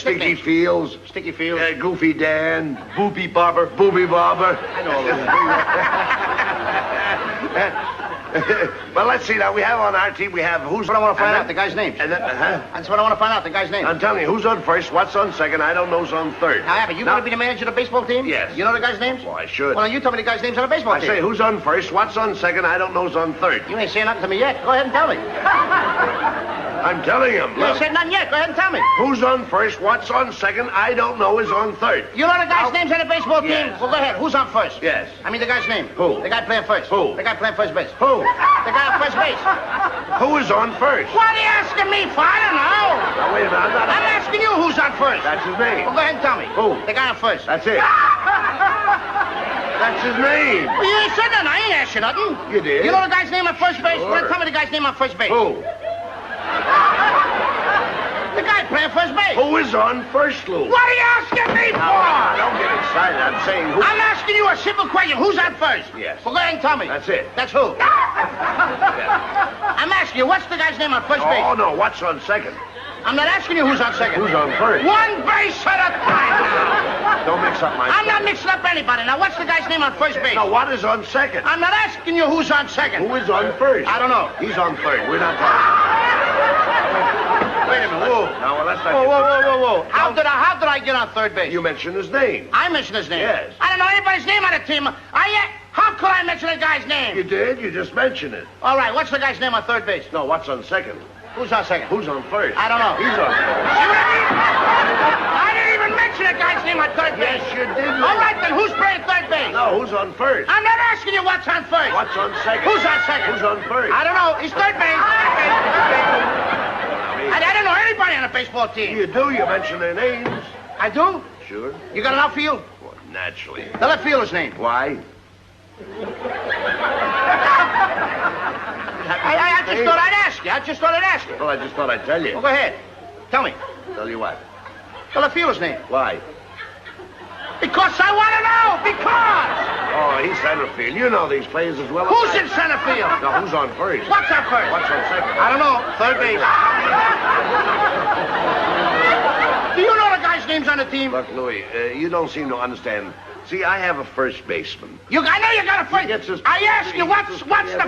Sticky Fields. Sticky Fields. Goofy Dan. Booby Barber. Booby Barber. I know all those. Well, let's see now. We have on our team, we have who's... What I want to find out, the guy's name. That's what I want to find out, the guy's name. I'm telling you, who's on first, what's on second, I don't know who's on third. Now, Abbott, you going to be the manager of the baseball team? Yes. You know the guy's names? Well, I should. Well, you tell me the guy's names on the baseball team. I say, who's on first, what's on second, I don't know who's on third. You ain't saying nothing to me yet. Go ahead and tell me. I'm telling him. You ain't said nothing yet. Go ahead and tell me. Who's on first, what's on second, I don't know is on third. You know the guy's names on the baseball team? Yes. Well, go ahead. Who's on first? Yes. I mean the guy's name. Who? The guy playing first. Who? The guy playing first base. Who? The guy on first base. Who is on first? What are you asking me for? I don't know. Now, wait a minute, I'm asking you who's on first. That's his name. Well, go ahead and tell me. Who? The guy on first. That's it. That's his name. Well, you ain't said nothing. I ain't asked you nothing. You did. You know the guy's name on first base? Sure. Well, tell me the guy's name on first base. Who? The guy playing first base. Who is on first, Lou? What are you asking me for? Don't get excited. I'm saying who... I'm asking you a simple question. Who's on first? Yes. Well, go ahead and tell me. That's it. That's who? I'm asking you, what's the guy's name on first base? Oh, no, what's on second? I'm not asking you who's on second. Who's on first? One base at a time now. Don't mix up my... I'm not mixing up anybody. Now, what's the guy's name on first base? No, what is on second? I'm not asking you who's on second. Who is on first? I don't know. He's on third. We're not talking... Wait a minute. Whoa. No, well, that's not... Whoa. How did I get on third base? You mentioned his name. I mentioned his name. Yes. I don't know anybody's name on the team. How could I mention a guy's name? You did. You just mentioned it. All right, what's the guy's name on third base? No, what's on second? Who's on second? Who's on first? I don't know. He's on first. See what I mean? I didn't even mention a guy's name on third base. Yes, you did. All right, then who's playing third base? No, who's on first? I'm not asking you what's on first. What's on second? Who's on second? Who's on first? I don't know. He's third base. I don't know anybody on a baseball team. You do. You mention their names. I do? Sure. You got an outfield? Well, naturally. The left fielder's name. Why? I just thought I'd ask you. I just thought I'd ask you. Well, I just thought I'd tell you. Well, go ahead. Tell me. Tell you what. The left fielder's name. Why? Because I want to know. Because. Oh, he's center field. You know these players as well as Who's I. in center field? Now, who's on first? What's on first? What's on second? I don't know. Third base. Do you know the guy's names on the team? Look, Louis, you don't seem to understand. See, I have a first baseman. I know you got a first. Gets his- I asked you what's the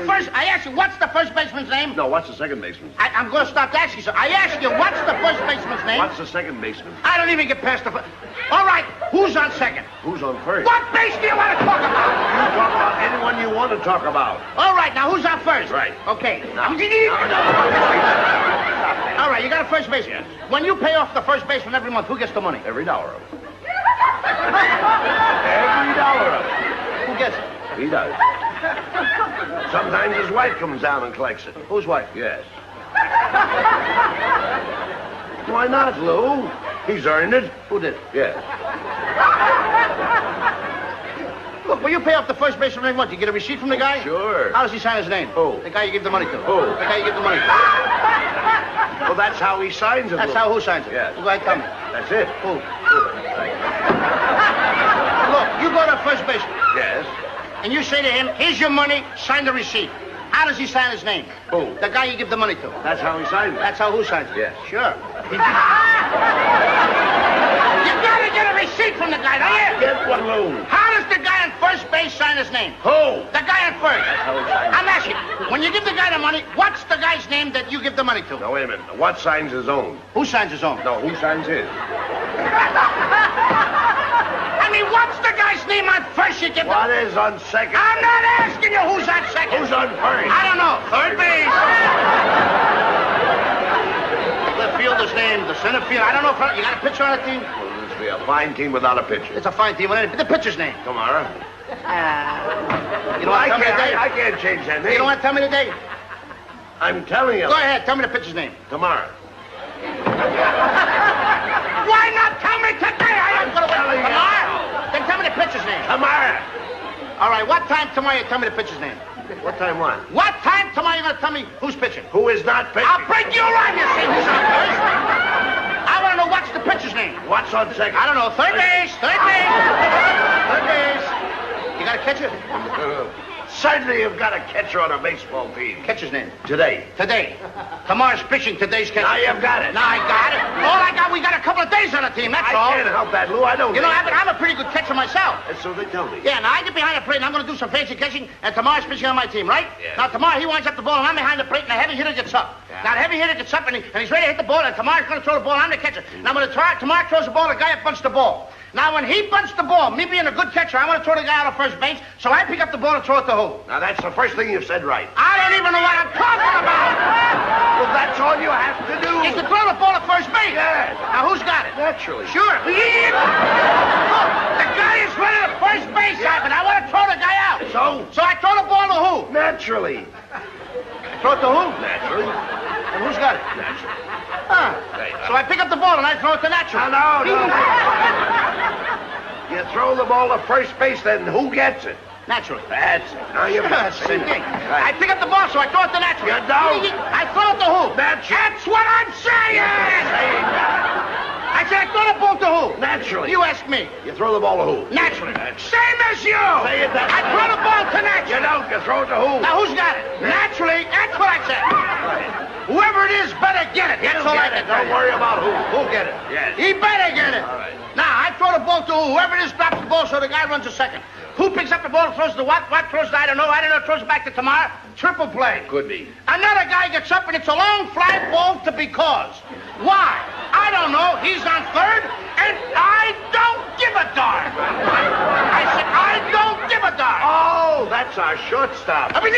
first. I asked you what's the first baseman's name. No, what's the second baseman? I'm going to stop asking you. So I asked you what's the first baseman's name. What's the second baseman? I don't even get past the first. All right, who's on second? Who's on first? What base do you want to talk about? You talk about anyone you want to talk about. All right, now who's on first? Right. Okay. No. All right, you got a first baseman. When you pay off the first baseman every month, who gets the money? Every dollar of it. Every dollar of it. Who gets it? He does. Sometimes his wife comes down and collects it. Whose wife? Yes. Why not, Lou? He's earned it. Who did? Yes. Look, when you pay off the first baseman every month, you get a receipt from the guy? Sure. How does he sign his name? Who? The guy you give the money to. Who? The guy you give the money to. Well, that's how he signs it. That's Lou. how who signs it? Yes. Well, go ahead, tell me. That's it. Who? Look, you go to first base, Yes. and you say to him, here's your money, sign the receipt. How does he sign his name? Who? The guy you give the money to. That's how he signs it. That's how who signs it? Yes. Sure. You gotta get a receipt from the guy, don't you? Get one, Lou. How does the guy on first base sign his name? Who? The guy on first. That's how he signs it. I'm asking, when you give the guy the money, what's the guy's name that you give the money to? Now, wait a minute. What signs his own? Who signs his own? No, who signs his? I mean, what's the guy's name on first you give What the... is on second? I'm not asking you who's on second. Who's on first? I don't know. Third base. Left fielder's name, the center field. I don't know if you got a pitcher on the team. Well, this will be a fine team without a pitcher. It's a fine team. The pitcher's name. Kamara. You don't want to tell me the day? I can't change that name. You don't want to tell me the day? I'm telling you. Go ahead. Tell me the pitcher's name. Tomorrow. Why not tell me today? I am going to wait telling you. tomorrow. Then tell me the pitcher's name. Tomorrow. All right. What time tomorrow you tell me the pitcher's name? What time what? What time tomorrow you going to tell me who's pitching? Who is not pitching? I'll break you around, you see who's on first. I want to know what's the pitcher's name. What's on second? I don't know. Third base. Third base. Third base. You got a catcher? Certainly you've got a catcher on a baseball team. Catcher's name. Today. Today. Tomorrow's pitching, today's catcher. Now you've got it. Now I got it. All I got, we got a couple of days on the team, that's all. I can't help that, Lou. I don't You know, think- I'm a pretty good catcher myself. That's so they tell me. Yeah, now I get behind the plate and I'm going to do some fancy catching, and tomorrow's pitching on my team, right? Yeah. Now tomorrow he winds up the ball and I'm behind the plate and the heavy hitter gets up. Yeah. Now the heavy hitter gets up and he's ready to hit the ball, and tomorrow's going to throw the ball. I'm the catcher. Now when tomorrow throws the ball, the guy up bunts the ball. Now when he bunts the ball, me being a good catcher, I want to throw the guy out of first base, so I pick up the ball and throw it to who? Now that's the first thing you've said right. I don't even know what I'm talking about. Well, that's all you have to do. Is to throw the ball at first base. Yes. Now who's got it? Naturally. Sure. Look, the guy is running at first base, but I want to throw the guy out. So I throw the ball to who? Naturally. I throw it to who? Naturally. And who's got it? Naturally. Huh. So I pick up the ball and I throw it to Natural. No. You throw the ball to first base, then who gets it? Naturally. That's it. Now you've got it. Same thing. I pick up the ball, so I throw it to Natural. You don't. I throw it to who? Natural. That's what I'm saying! I said I throw the ball to who? Naturally. You ask me. You throw the ball to who? Naturally. That's- Same as you! Say it that I way. throw the ball to Natural. You don't. You throw it to who? Now who's got it? Naturally, that's what I said. Whoever it is better get it. That's all I Get it. can Don't worry about who. Who'll get it? Yes. He better get it. All right. Now, I throw the ball to whoever it is, drops the ball, so the guy runs a second. Who picks up the ball and throws it to what? What throws it? I don't know. Throws it back to Tamar. Triple play. Could be. Another guy gets up, and it's a long fly ball to because. Why? I don't know. He's on third, and I don't give a darn. I said, I don't give a darn. Oh, that's our shortstop. I mean,